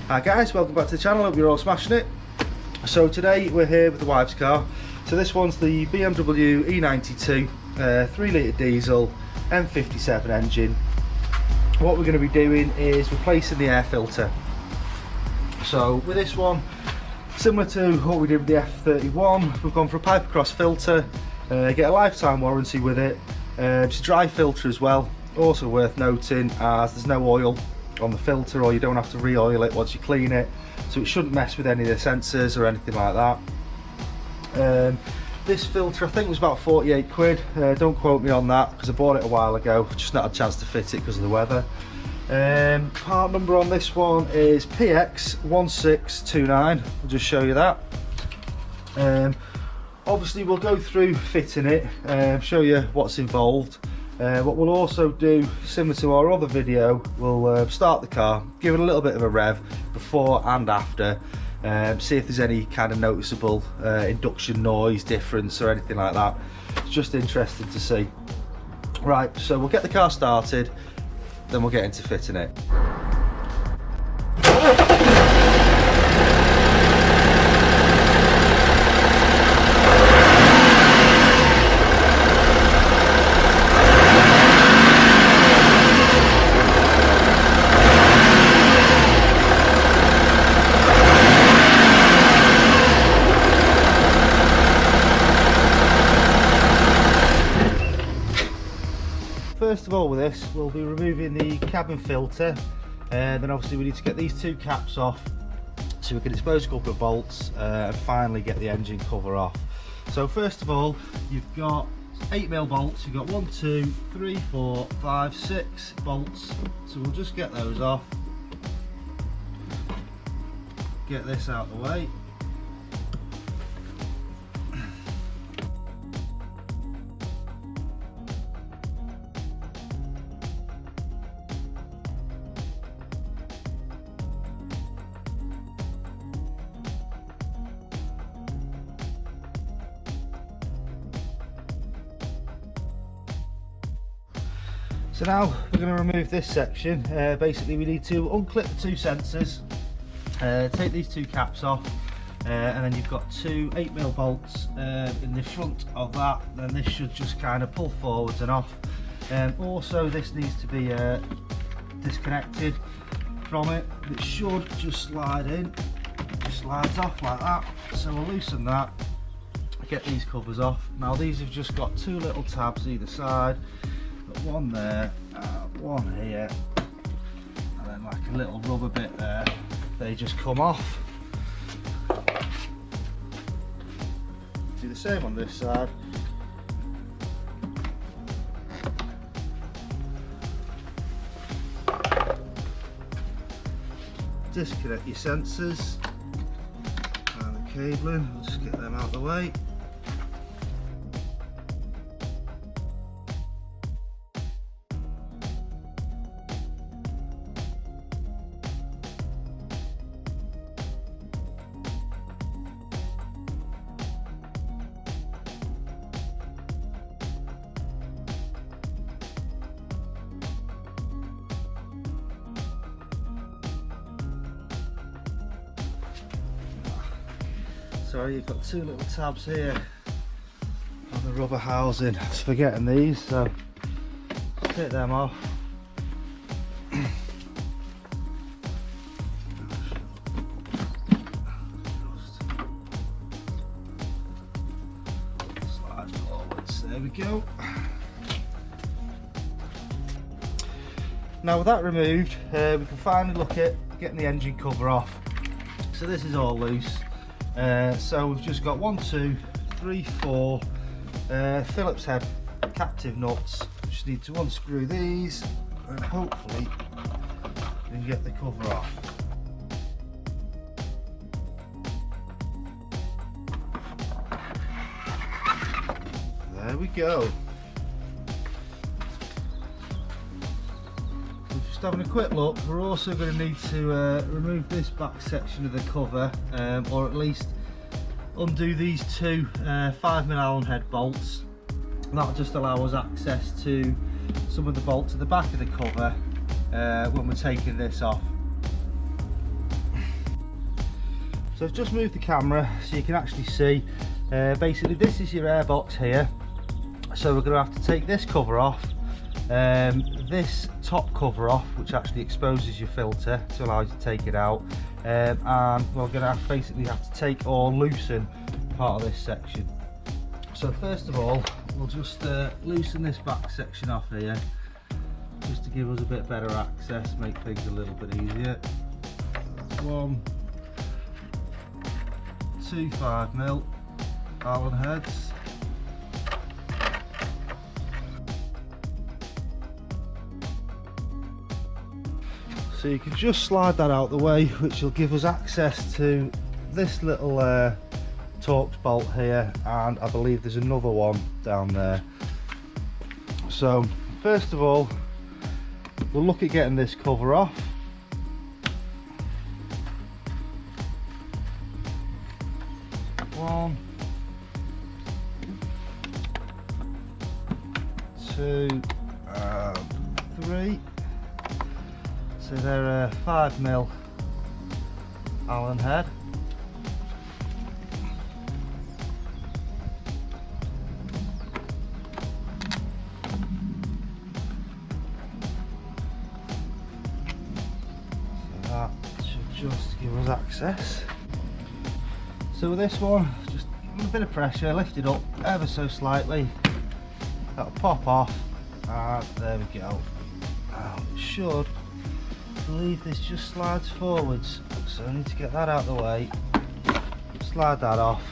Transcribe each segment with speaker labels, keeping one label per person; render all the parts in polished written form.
Speaker 1: Hi guys, welcome back to the channel. Hope you're all smashing it. So today we're here with the wife's car. So this one's the BMW E92 3 litre diesel M57 engine. What we're going to be doing is replacing the air filter. So with this one, similar to what we did with the F31, we've gone for a Pipercross filter, get a lifetime warranty with it. It's a dry filter as well, also worth noting as there's no oil on the filter, or you don't have to re-oil it once you clean it, so it shouldn't mess with any of the sensors or anything like that. This filter I think was about 48 quid, don't quote me on that because I bought it a while ago, just not had a chance to fit it because of the weather. Part number on this one is PX1629, I'll just show you that. Obviously we'll go through fitting it, show you what's involved. What we'll also do, similar to our other video, we'll start the car, give it a little bit of a rev before and after, see if there's any kind of noticeable induction noise difference or anything like that. It's just interesting to see. Right, so we'll get the car started, then we'll get into fitting it. First of all with this, we'll be removing the cabin filter, and then obviously we need to get these two caps off so we can dispose a couple of bolts and finally get the engine cover off. So first of all, you've got 8mm bolts, you've got 1, 2, 3, 4, 5, 6 bolts, so we'll just get those off, get this out of the way. So now we're going to remove this section. Basically we need to unclip the two sensors, take these two caps off, and then you've got two 8mm bolts in the front of that. Then this should just kind of pull forwards and off. Also this needs to be disconnected from it. It should just slide in, just slides off like that. So we'll loosen that, get these covers off. Now these have just got two little tabs either side. One there, one here, and then like a little rubber bit there. They just come off. Do the same on this side. Disconnect your sensors and the cabling. We'll just get them out of the way. Sorry, you've got two little tabs here on the rubber housing. I was forgetting these, so take them off. Slide forwards, there we go. Now with that removed, we can finally look at getting the engine cover off. So this is all loose. So we've just got 1, 2, 3, 4 Phillips head captive nuts. We just need to unscrew these and hopefully we can get the cover off. There we go. Just having a quick look, we're also going to need to remove this back section of the cover, or at least undo these two 5mm Allen head bolts. That'll just allow us access to some of the bolts at the back of the cover when we're taking this off. So I've just moved the camera so you can actually see. Basically this is your air box here, so we're going to have to take this cover off, this top cover off, which actually exposes your filter to allow you to take it out, and we're going to basically have to take or loosen part of this section. So first of all, we'll just loosen this back section off here, just to give us a bit better access, make things a little bit easier. That's 1, 2 5mm Allen heads. So you can just slide that out the way, which will give us access to this little Torx bolt here, and I believe there's another one down there. So first of all, we'll look at getting this cover off. One, 2, 3. So they're a 5mm Allen head. So that should just give us access. So with this one, just a bit of pressure, lift it up ever so slightly, that'll pop off, and there we go. Now it should, I believe this just slides forwards, so I need to get that out of the way, slide that off,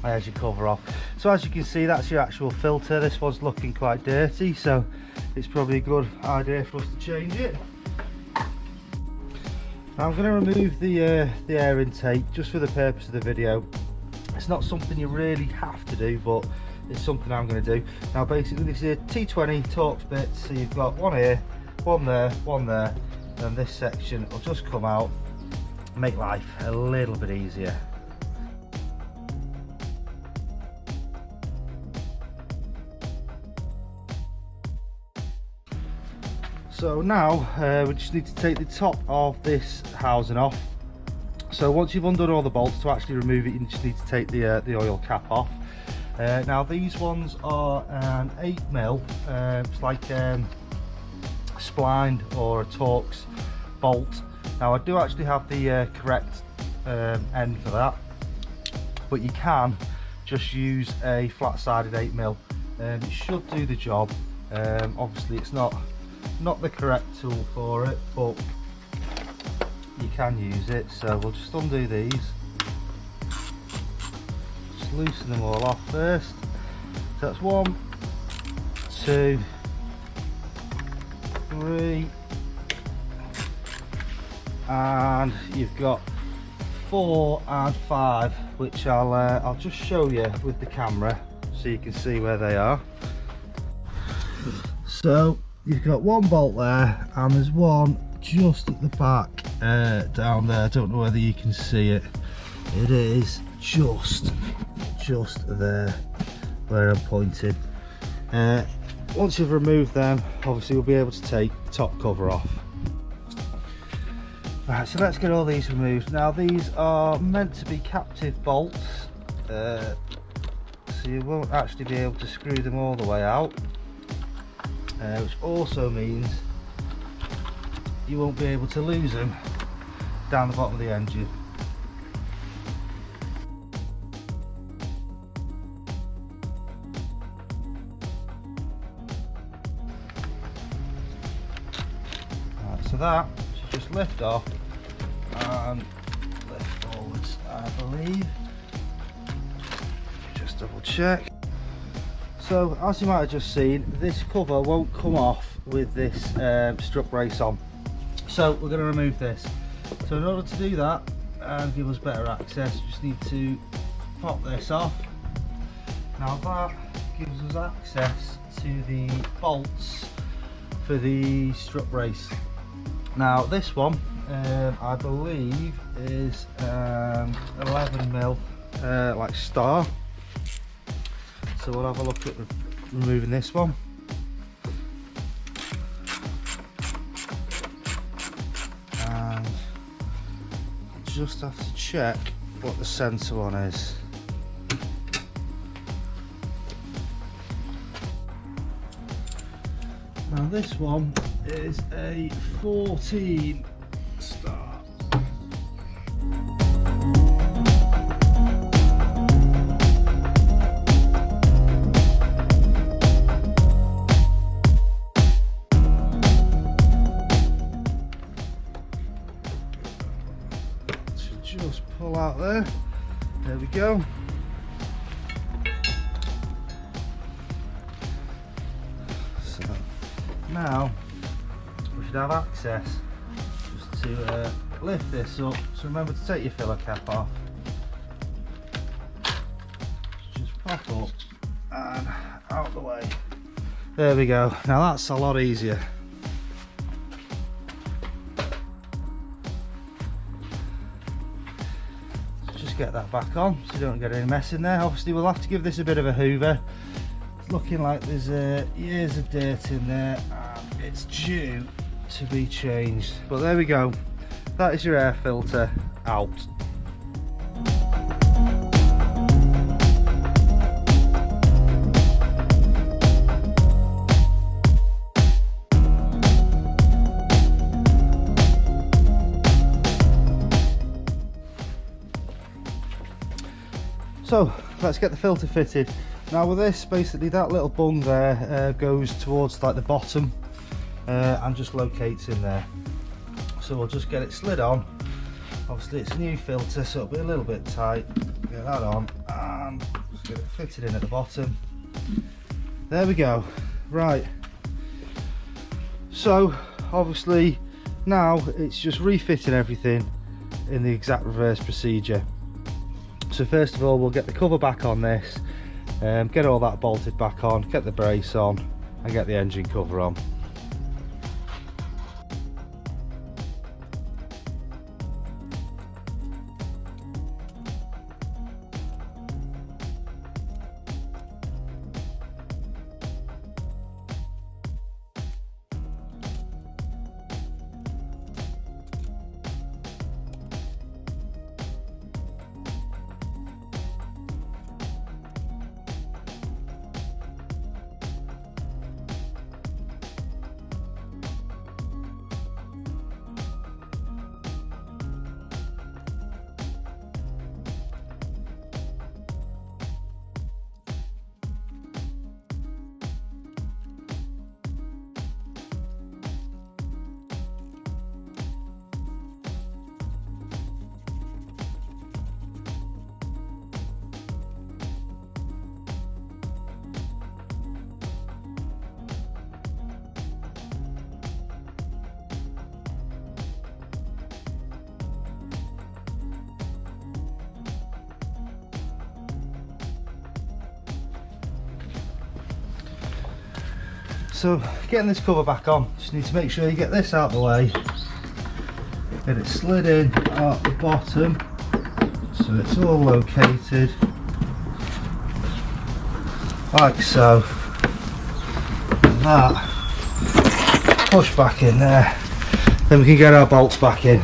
Speaker 1: there's your cover off. So as you can see, that's your actual filter. This one's looking quite dirty, so it's probably a good idea for us to change it. Now I'm going to remove the air intake just for the purpose of the video. It's not something you really have to do, but it's something I'm going to do. Now basically this is a T20 Torx bit, so you've got one here, one there, and this section will just come out, make life a little bit easier. So now we just need to take the top of this housing off. So once you've undone all the bolts, to actually remove it, you just need to take the oil cap off. Now these ones are an 8mm, it's like splined or a Torx bolt. Now I do actually have the correct end for that, but you can just use a flat-sided 8mm. It should do the job. Obviously it's not the correct tool for it, but you can use it. So we'll just undo these, just loosen them all off first. So that's 1, 2, 3, and you've got 4 and 5, which I'll just show you with the camera so you can see where they are. So you've got one bolt there, and there's one just at the back down there. I don't know whether you can see it. It is just there where I'm pointing. Once you've removed them, obviously we'll be able to take the top cover off. Right, so let's get all these removed. Now these are meant to be captive bolts, so you won't actually be able to screw them all the way out. Which also means you won't be able to lose them down the bottom of the engine. Right, so that should just lift off and lift forwards, I believe. Just double check. So as you might have just seen, this cover won't come off with this strut brace on, so we're going to remove this. So in order to do that and give us better access, you just need to pop this off. Now that gives us access to the bolts for the strut brace. Now this one I believe is 11mm like star. So we'll have a look at removing this one. And just have to check what the centre one is. Now this one is a 14 star. Just pull out there. There we go. So now we should have access just to lift this up. So remember to take your filler cap off. Just pop up and out the way. There we go. Now that's a lot easier. Get that back on so you don't get any mess in there. Obviously we'll have to give this a bit of a hoover. It's looking like there's years of dirt in there and it's due to be changed, but there we go. That is your air filter out. So let's get the filter fitted. Now with this, basically that little bung there goes towards like the bottom and just locates in there. So we'll just get it slid on. Obviously it's a new filter, so it'll be a little bit tight. Get that on and just get it fitted in at the bottom. There we go. Right. So obviously now it's just refitting everything in the exact reverse procedure. So first of all we'll get the cover back on this, get all that bolted back on, get the brace on and get the engine cover on. So getting this cover back on, just need to make sure you get this out of the way, get it slid in at the bottom so it's all located like so, and that push back in there, then we can get our bolts back in.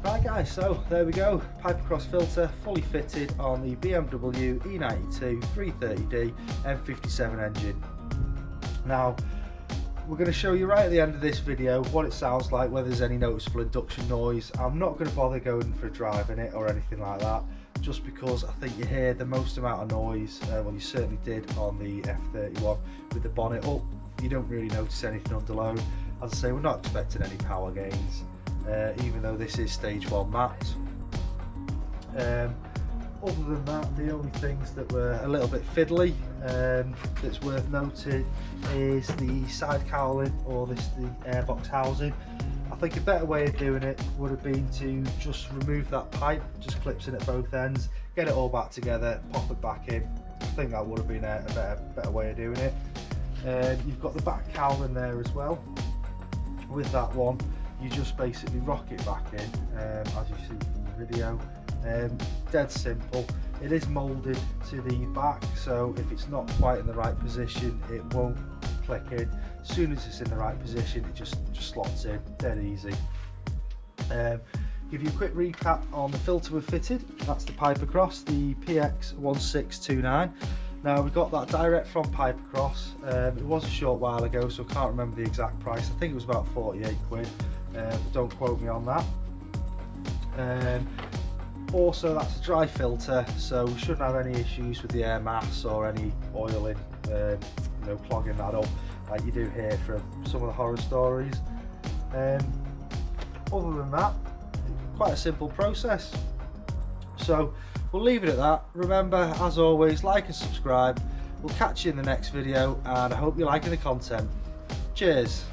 Speaker 1: Right guys, so there we go, Pipercross filter fully fitted on the BMW E92 330D M57 engine. Now we're going to show you right at the end of this video what it sounds like, whether there's any noticeable induction noise. I'm not going to bother going for a drive in it or anything like that, just because I think you hear the most amount of noise, well you certainly did on the F31 with the bonnet up. You don't really notice anything under load. As I say, we're not expecting any power gains, even though this is stage 1 mapped. Other than that, the only things that were a little bit fiddly that's worth noting is the side cowling, or the airbox housing. I think a better way of doing it would have been to just remove that pipe, just clips in at both ends, get it all back together, pop it back in. I think that would have been a better way of doing it. You've got the back cowling there as well. With that one, you just basically rock it back in, as you see from the video. Dead simple. It is moulded to the back, so if it's not quite in the right position, it won't click in. As soon as it's in the right position, it just slots in, dead easy. Give you a quick recap on the filter we've fitted. That's the Pipercross, the PX1629. Now we got that direct from Pipercross. It was a short while ago, so I can't remember the exact price. I think it was about 48 quid, but don't quote me on that. Also, that's a dry filter, so we shouldn't have any issues with the air mass or any oiling, clogging that up like you do hear from some of the horror stories. Other than that, quite a simple process. So we'll leave it at that. Remember, as always, like and subscribe. We'll catch you in the next video, and I hope you're liking the content. Cheers.